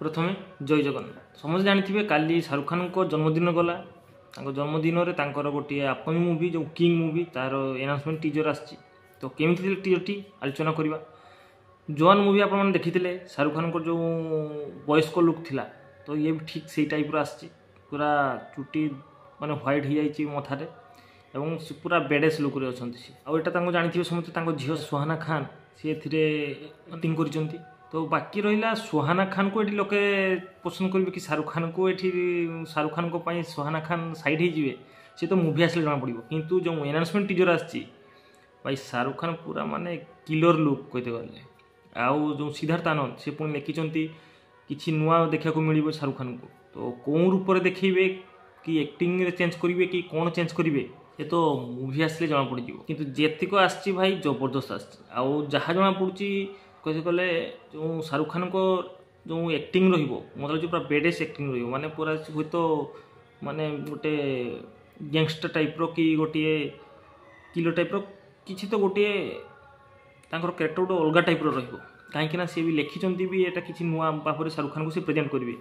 प्रथमे जय जगन्नाथ समस्त जानी काली शाहरुख खान को जन्मदिन गला जन्मदिन में गोटे आपनी मूवी जो किंग मूवी तार एनाउंसमेंट टीजर आसी तो केमी टीजर टी आलोचना करवा जवान मूवी आप देखी शाहरुख खान को जो वयस्क लुक थिला तो ये भी ठीक से टाइप आसी पूरा चुटी माने व्हाइट हो जाए मथारे एवं पूरा बेडेस लुक रे अच्छा जानी समस्त झील सुहाना खान सी एक्टिंग कर तो बाकी रहा सुहाना खान को ये लोके पसंद करेंगे कि शाहरुख खान को ये शाहरुख खान को सुहाना खान साइड हो सी तो मूवी आसले जना पड़ो किंतु जो एनाउंसमेंट टीजर आसी भाई शाहरुख खान पूरा माने किलर लुक कहते गले आउ जो सिद्धार्थ आनंद से पुणी लिखिं कि नुआ देखा मिले शाहरुख खान को तो कौन रूप से देखेबे कि एक्टिंग रे चेंज करेंगे कि कौन चेंज करेंगे ये तो मूवी आसले जना पड़ किंतु जेतिक आसी भाई जबरदस्त आउ जहाँ जना पड़ी कहते गले जो शाहरुख खान को जो एक्टिंग मतलब जो पूरा बेडेस एक्टिंग माने पूरा हुए तो माने गोटे गैंगस्टर टाइप रो कि गोटे किलो टाइप रो किसी तो गोटे कैरेक्टर गोटे अलग टाइप रो कहीं सी भी लिखिं भी एटा किसी नुआ भाव में शाहरुख खान को सी प्रेजेंट करेंगे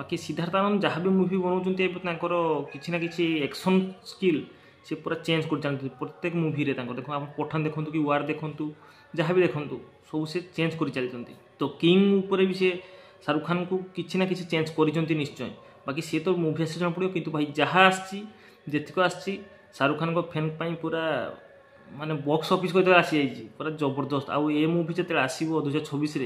कि सिद्धार्थ आनंद जहाँ भी मूवी बनाऊँ किसी ना किसी एक्शन स्किल से पूरा चेंज कर जानते प्रत्येक मूवी रे देखो आप पठान देखूँ कि वार देखूँ जहाँ भी देखूँ सब से चेंज कर चलती तो किंग उपर भी सी शाहरुख खान को किसी ना किसी चेंज कर निश्चय बाकी सी तो मूवी आस जना पड़ो किंतु भाई जहाँ आसक आसी शाहरुख खान को फैन पूरा माने बॉक्स ऑफिस को आसी जाइए पूरा जबरदस्त आउ ये मूवी जो आसो 2026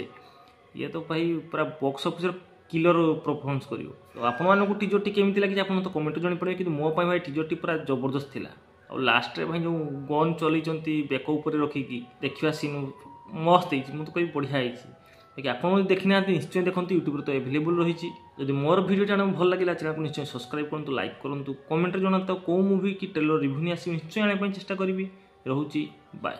ये तो भाई पूरा बॉक्स ऑफिस किलर परफॉर्मेंस कर तो आपको टीजर टी केमी लगे आप तो कमेंट जन पड़े कि मो भाई टीजर टी पूरा जबरदस्त थिला और लास्ट रे भाई जो गन चलती बेक उपर रखिकी देखा सीन मस्त मुझे कहीं बढ़िया है आप देखी ना निश्चय देखो यूट्यूब तो एवेलेबल रही जब मोर वीडियो जाना भल लगे चैनल को निश्चय सब्सक्राइब करूँ लाइक करूँ कमेंट जनाता कौ मूवी कि ट्रेलर रिव्यू नहीं आस निश्चय आने चेष्टा करी रोची बाय।